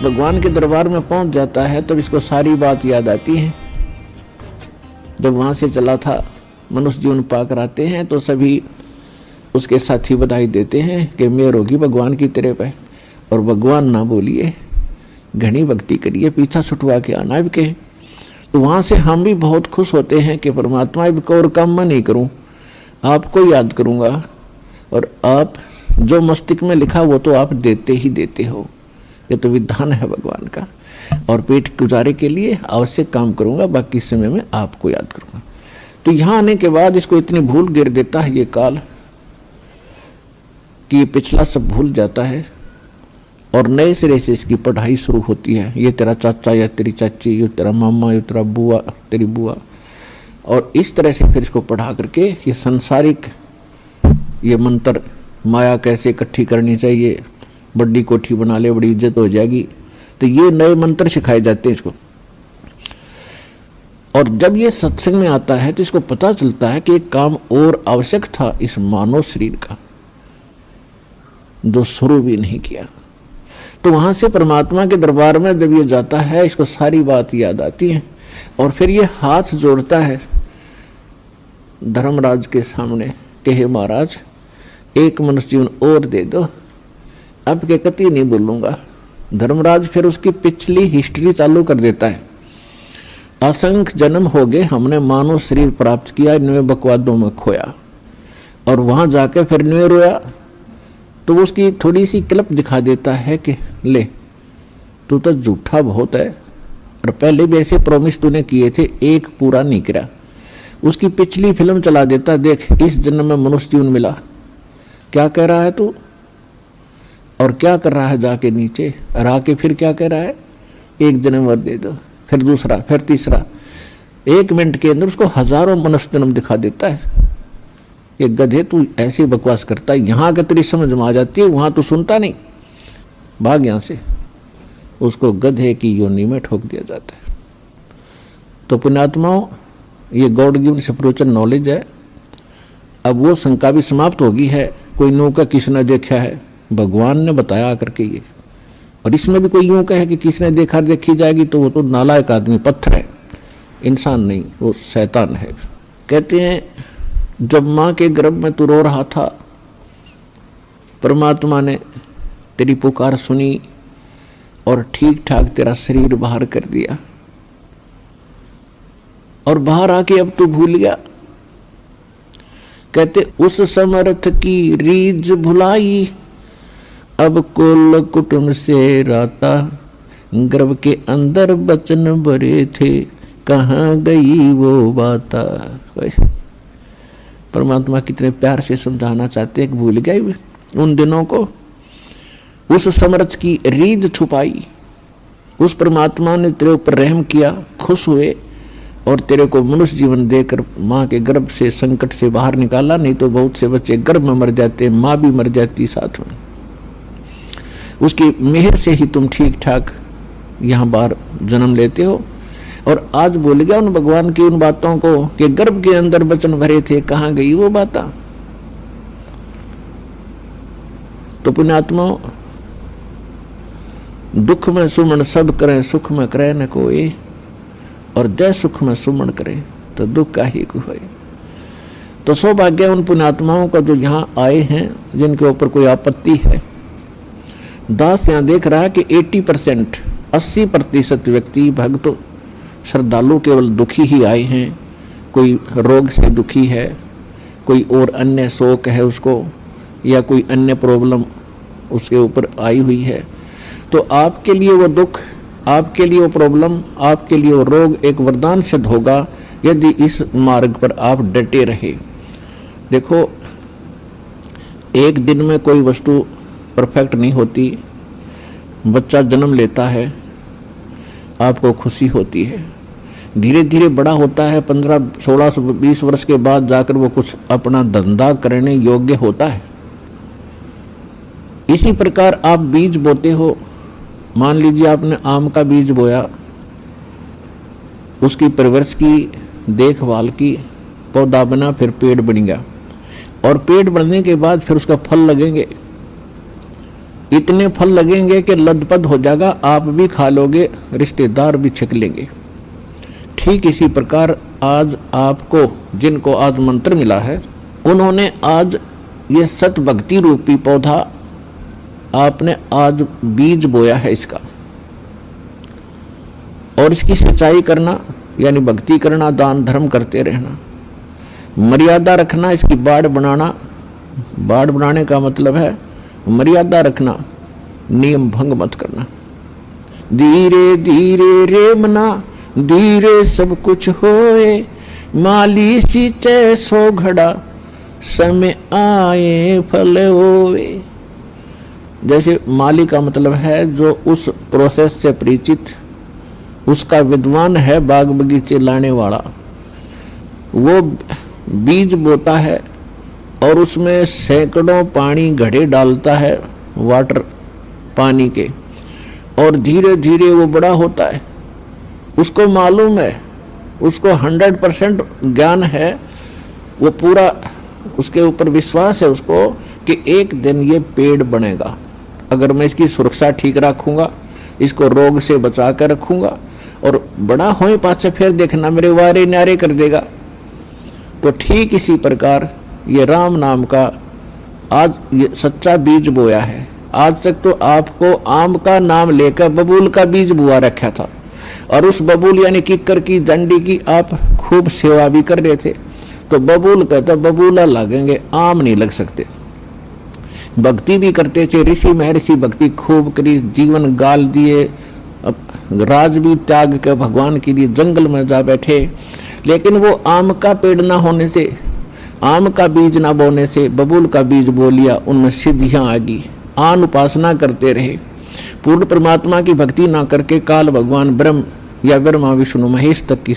भगवान के दरबार में पहुंच जाता है तब इसको सारी बात याद आती है। जब वहां से चला था, मनुष्य जीवन पाकर आते हैं तो सभी उसके साथी बधाई देते हैं कि मेहर होगी भगवान की तेरे पे, और भगवान ना बोलिए, घनी भक्ति करिए, पीछा छुटवा के आना अब के। तो वहां से हम भी बहुत खुश होते हैं कि परमात्मा अब को और काम मैं नहीं करूं, आपको याद करूंगा, और आप जो मस्तिष्क में लिखा वो तो आप देते ही देते हो। ये तो विधान है भगवान का, और पेट गुजारे के लिए आवश्यक काम करूंगा, बाकी समय में आपको याद करूंगा। तो यहां आने के बाद इसको इतनी भूल गिर देता है ये काल कि ये पिछला सब भूल जाता है, और नए सिरे से इसकी पढ़ाई शुरू होती है। ये तेरा चाचा या तेरी चाची, ये तेरा मामा, ये तेरा बुआ, तेरी बुआ, और इस तरह से फिर इसको पढ़ा करके ये संसारिक ये मंत्र, माया कैसे इकट्ठी करनी चाहिए, बड़ी कोठी बना ले बड़ी इज्जत हो जाएगी, तो ये नए मंत्र सिखाए जाते हैं इसको। और जब ये सत्संग में आता है तो इसको पता चलता है कि एक काम और आवश्यक था इस मानव शरीर का, जो शुरू भी नहीं किया। तो वहां से परमात्मा के दरबार में जब ये जाता है, इसको सारी बात याद आती है, और फिर ये हाथ जोड़ता है धर्मराज के सामने कि हे महाराज, एक मनुष्य जीवन और दे दो, अब के कति नहीं बोलूंगा। धर्मराज फिर उसकी पिछली हिस्ट्री चालू कर देता है। असंख्य जन्म हो गए, हमने मानव शरीर प्राप्त किया, इनमें बकवादों में खोया, और वहां जाके फिर इनमें रोया। तो उसकी थोड़ी सी क्लिप दिखा देता है कि ले, तू तो झूठा बहुत है, और पहले भी ऐसे प्रॉमिस तूने किए थे, एक पूरा नहीं करा। उसकी पिछली फिल्म चला देता, देख इस जन्म में मनुष्य जीवन मिला, क्या कह रहा है तू, और क्या कर रहा है जाके नीचे, और आके फिर क्या कह रहा है, एक जन्म और दे दो, फिर दूसरा, फिर तीसरा। 1 मिनट के अंदर उसको हजारों मनुष्य जन्म दिखा देता है। ये गधे तू ऐसी बकवास करता है, यहाँ आकर तेरी समझ में आ जाती है, वहां तू सुनता नहीं, भाग यहां से। उसको गधे की योनि में ठोक दिया जाता है। तो पुण्यात्माओं, ये गॉड गिवन स्पिरिचुअल नॉलेज है। अब वो शंका भी समाप्त होगी है, कोई नौका किसने देखा है, भगवान ने बताया करके ये। और इसमें भी कोई यूं कहे कि किसने देखा देखी जाएगी, तो वो तो नालायक आदमी, पत्थर है, इंसान नहीं, वो शैतान है। कहते हैं जब माँ के गर्भ में तू रो रहा था, परमात्मा ने तेरी पुकार सुनी और ठीक ठाक तेरा शरीर बाहर कर दिया, और बाहर आके अब तू भूल गया। कहते उस समर्थ की रीझ भुलाई, अब कुल कुटुंब से राता, गर्भ के अंदर बचन भरे थे, कहाँ गई वो बाता। परमात्मा कितने प्यार से समझाना चाहते हैं कि भूल गए उन दिनों को। उस समर्थ की रीझ छुपाई, उस परमात्मा ने तेरे ऊपर रहम किया, खुश हुए, और तेरे को मनुष्य जीवन देकर माँ के गर्भ से संकट से बाहर निकाला। नहीं तो बहुत से बच्चे गर्भ में मर जाते, माँ भी मर जाती साथ में। उसकी मेहर से ही तुम ठीक ठाक यहाँ बाहर जन्म लेते हो। और आज भूल गया उन भगवान की उन बातों को कि गर्भ के अंदर बचन भरे थे, कहाँ गई वो बात। तो पुण्यात्मा, दुख में सुमन सब करें, सुख में करे न कोई, और जय सुख में सुमन करे तो दुख का ही कोई। तो सौभाग्य उन पुण्यात्माओं का जो यहाँ आए हैं, जिनके ऊपर कोई आपत्ति है। दास यहाँ देख रहा है कि 80%, 80% व्यक्ति भक्त श्रद्धालु केवल दुखी ही आए हैं। कोई रोग से दुखी है, कोई और अन्य शोक है उसको, या कोई अन्य प्रॉब्लम उसके ऊपर आई हुई है। तो आपके लिए वो दुख, आपके लिए वो प्रॉब्लम, आपके लिए वो रोग एक वरदान सिद्ध होगा यदि इस मार्ग पर आप डटे रहे। देखो, एक दिन में कोई वस्तु परफेक्ट नहीं होती। बच्चा जन्म लेता है, आपको खुशी होती है, धीरे धीरे बड़ा होता है, 15, 16, 20 वर्ष के बाद जाकर वो कुछ अपना धंधा करने योग्य होता है। इसी प्रकार आप बीज बोते हो। मान लीजिए आपने आम का बीज बोया, उसकी परवरिश की, देखभाल की, पौधा बना, फिर पेड़ बन गया, और पेड़ बढ़ने के बाद फिर उसका फल लगेंगे। इतने फल लगेंगे कि लदपद हो जाएगा, आप भी खा लोगे, रिश्तेदार भी छक लेंगे। ठीक इसी प्रकार आज आपको जिनको आज मंत्र मिला है, उन्होंने आज ये सत भक्ति रूपी पौधा आपने आज बीज बोया है इसका, और इसकी सिंचाई करना यानी भक्ति करना, दान धर्म करते रहना, मर्यादा रखना, इसकी बाड़ बनाना। बाड़ बनाने का मतलब है मर्यादा रखना, नियम भंग मत करना। धीरे धीरे रे मना, धीरे सब कुछ होए, माली सींचे सो घड़ा, समय आए फल होए। जैसे माली का मतलब है जो उस प्रोसेस से परिचित, उसका विद्वान है, बाग बगीचे लाने वाला, वो बीज बोता है और उसमें सैकड़ों पानी घड़े डालता है, वाटर पानी के, और धीरे धीरे वो बड़ा होता है। उसको मालूम है, उसको 100% ज्ञान है, वो पूरा उसके ऊपर विश्वास है उसको कि एक दिन ये पेड़ बनेगा। अगर मैं इसकी सुरक्षा ठीक रखूंगा, इसको रोग से बचा कर रखूंगा, और बड़ा होए पाछे फिर देखना मेरे वारे न्यारे कर देगा। तो ठीक इसी प्रकार ये राम नाम का आज ये सच्चा बीज बोया है। आज तक तो आपको आम का नाम लेकर बबूल का बीज बुआ रखा था, और उस बबूल यानी किक्कर की डंडी की आप खूब सेवा भी कर रहे थे। तो बबूल कहता बबूला लगेंगे, आम नहीं लग सकते। भक्ति भी करते थे, ऋषि महर्षि भक्ति खूब करी, जीवन गाल दिए, राज भी त्याग के भगवान के लिए जंगल में जा बैठे। लेकिन वो आम का पेड़ ना होने से, आम का बीज ना बोने से बबूल का बीज बो लिया, उनमें सिद्धियां आ गई। आन उपासना करते रहे, पूर्ण परमात्मा की भक्ति ना करके काल भगवान ब्रह्म या ब्रह्मा विष्णु महेश तक की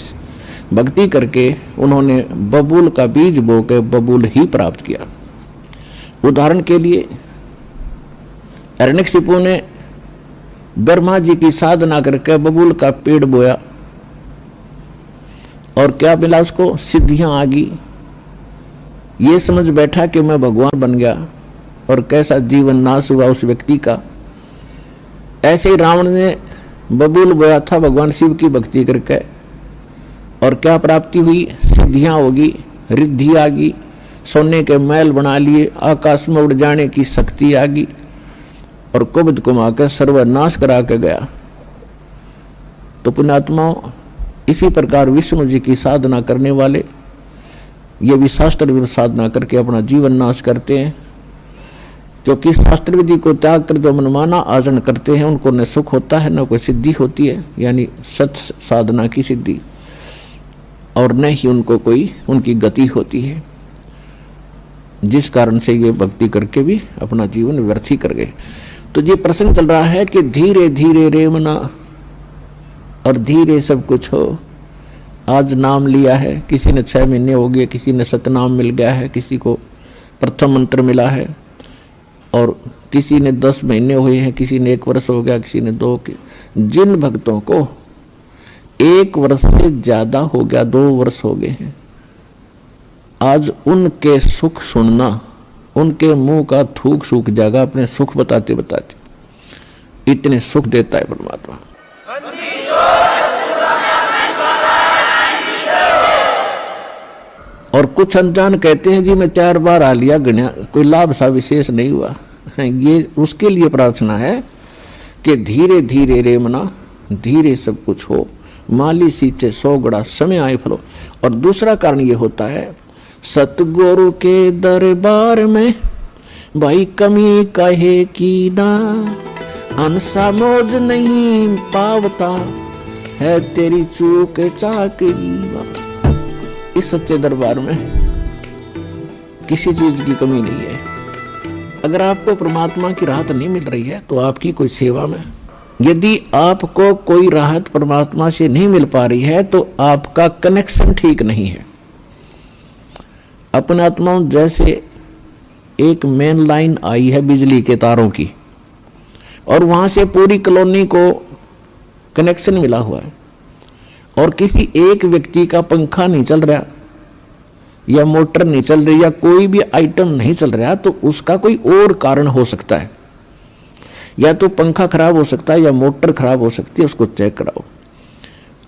भक्ति करके उन्होंने बबूल का बीज बो के बबूल ही प्राप्त किया। उदाहरण के लिए हिरण्यकशिपु ने ब्रह्मा जी की साधना करके बबूल का पेड़ बोया, और क्या मिला उसको? सिद्धियां आ गई। ये समझ बैठा कि मैं भगवान बन गया, और कैसा जीवन नाश हुआ उस व्यक्ति का। ऐसे ही रावण ने बबूल बोया था भगवान शिव की भक्ति करके, और क्या प्राप्ति हुई? सिद्धियां होगी, रिद्धि आ गई, सोने के महल बना लिए, आकाश में उड़ जाने की शक्ति आ गई, और कुबद कुमाकर सर्वनाश करा के गया। तो पुण्यात्माओं, इसी प्रकार विष्णु जी की साधना करने वाले ये भी शास्त्र विरुद्ध साधना करके अपना जीवन नाश करते हैं, क्योंकि शास्त्र विधि को त्याग कर जो मनमाना आचरण करते हैं उनको न सुख होता है, न कोई सिद्धि होती है, यानी सत साधना की सिद्धि, और न ही उनको कोई उनकी गति होती है, जिस कारण से ये भक्ति करके भी अपना जीवन व्यर्थ ही कर गए। तो ये प्रश्न चल रहा है कि धीरे धीरे रे मना, और धीरे सब कुछ हो। आज नाम लिया है, किसी ने 6 महीने हो गए, किसी ने सतनाम मिल गया है, किसी को प्रथम मंत्र मिला है, और किसी ने 10 महीने हुए हैं, किसी ने 1 वर्ष हो गया, किसी ने 2। जिन भक्तों को 1 वर्ष से ज्यादा हो गया, 2 वर्ष हो गए हैं, आज उनके सुख सुनना, उनके मुंह का थूक सूख जाएगा अपने सुख बताते बताते। इतने सुख देता है परमात्मा। और कुछ अनजान कहते हैं जी मैं 4 बार आ लिया, गण्या कोई लाभ सा विशेष नहीं हुआ। ये उसके लिए प्रार्थना है कि धीरे धीरे रे मना, धीरे सब कुछ हो, माली सींचे 100 गड़ा, समय आए फलो। और दूसरा कारण ये होता है, सतगुरु के दरबार में भाई कमी कहे की ना, अनसा मौज नहीं पावता है तेरी चूक चाकरी। इस सच्चे दरबार में किसी चीज की कमी नहीं है। अगर आपको परमात्मा की राहत नहीं मिल रही है तो आपकी कोई सेवा में, यदि आपको कोई राहत परमात्मा से नहीं मिल पा रही है तो आपका कनेक्शन ठीक नहीं है। अपने आत्माओं, जैसे एक मेन लाइन आई है बिजली के तारों की, और वहां से पूरी कॉलोनी को कनेक्शन मिला हुआ है, और किसी एक व्यक्ति का पंखा नहीं चल रहा, या मोटर नहीं चल रही, या कोई भी आइटम नहीं चल रहा, तो उसका कोई और कारण हो सकता है। या तो पंखा खराब हो सकता है या मोटर खराब हो सकती है, उसको चेक कराओ।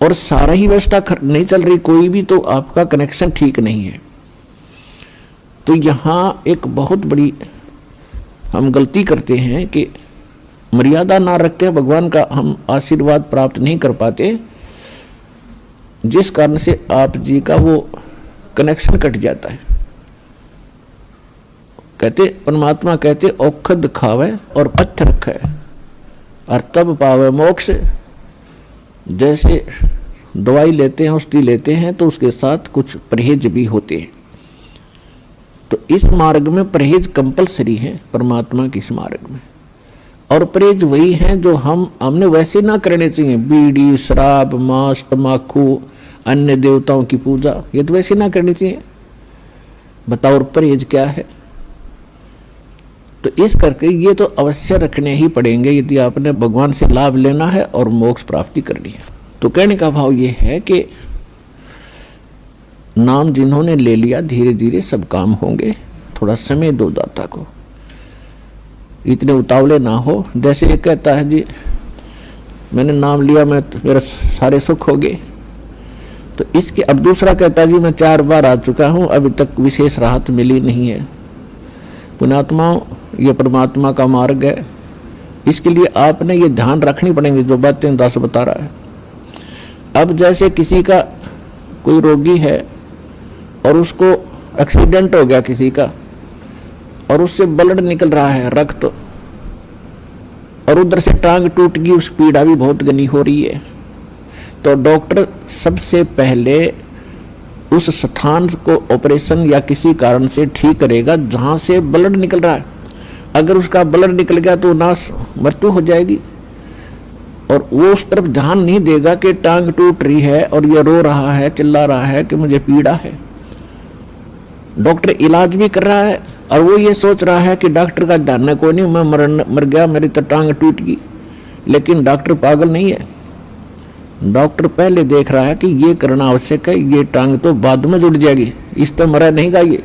और सारा ही व्यवस्था नहीं चल रही कोई भी, तो आपका कनेक्शन ठीक नहीं है। तो यहाँ एक बहुत बड़ी हम गलती करते हैं कि मर्यादा ना रख के भगवान का हम आशीर्वाद प्राप्त नहीं कर पाते, जिस कारण से आप जी का वो कनेक्शन कट जाता है। कहते परमात्मा कहते औखद खावे और पत्थर रखे और तब पावे मोक्ष। जैसे दवाई लेते हैं, औषधि लेते हैं, तो उसके साथ कुछ परहेज भी होते हैं। तो इस मार्ग में परहेज कंपलसरी है, परमात्मा के इस मार्ग में। और परहेज वही है जो हमने वैसे ना करने चाहिए। बीड़ी, शराब, मांस, तम्बाकू, अन्य देवताओं की पूजा, ये तो वैसे ना करनी चाहिए। बताओ और परहेज क्या है? तो इस करके ये तो अवश्य रखने ही पड़ेंगे यदि आपने भगवान से लाभ लेना है और मोक्ष प्राप्ति करनी है। तो कहने का भाव ये है कि नाम जिन्होंने ले लिया, धीरे धीरे सब काम होंगे। थोड़ा समय दो दाता को, इतने उतावले ना हो। जैसे एक कहता है जी मैंने नाम लिया, मेरे सारे सुख हो गए, तो इसके अब दूसरा कहता है जी मैं 4 बार आ चुका हूं, अभी तक विशेष राहत मिली नहीं है। पुण्यात्माओं, ये परमात्मा का मार्ग है, इसके लिए आपने ये ध्यान रखनी पड़ेंगी जो बातें दास बता रहा है। अब जैसे किसी का कोई रोगी है और उसको एक्सीडेंट हो गया किसी का, और उससे ब्लड निकल रहा है, रक्त, और उधर से टांग टूट गई, उस पीड़ा भी बहुत घनी हो रही है, तो डॉक्टर सबसे पहले उस स्थान को ऑपरेशन या किसी कारण से ठीक करेगा जहां से ब्लड निकल रहा है। अगर उसका ब्लड निकल गया तो नाश मृत्यु हो जाएगी, और वो उस तरफ ध्यान नहीं देगा कि टांग टूट रही है और ये रो रहा है, चिल्ला रहा है कि मुझे पीड़ा है। डॉक्टर इलाज भी कर रहा है और वो ये सोच रहा है कि डॉक्टर का ध्यान है, कोई नहीं, मैं मर गया, मेरी तो टांग टूट गई। लेकिन डॉक्टर पागल नहीं है, डॉक्टर पहले देख रहा है कि ये करना आवश्यक है, ये टांग तो बाद में जुड़ जाएगी, इस तो मरा नहीं गा ये।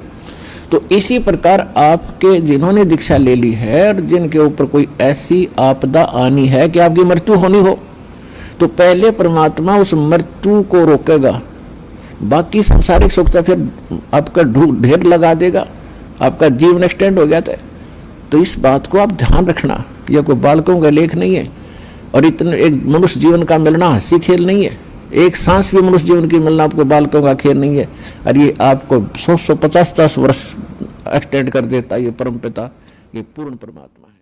तो इसी प्रकार आपके जिन्होंने दीक्षा ले ली है और जिनके ऊपर कोई ऐसी आपदा आनी है कि आपकी मृत्यु होनी हो, तो पहले परमात्मा उस मृत्यु को रोकेगा, बाकी संसारिक सुख तो फिर आपका ढेर लगा देगा, आपका जीवन एक्सटेंड हो गया था। तो इस बात को आप ध्यान रखना, यह कोई बालकों का लेख नहीं है, और इतने एक मनुष्य जीवन का मिलना हंसी खेल नहीं है। एक सांस भी मनुष्य जीवन की मिलना आपको बालकों का खेल नहीं है, और ये आपको 100-150 वर्ष एक्सटेंड कर देता है। ये परम पिता, ये पूर्ण परमात्मा है।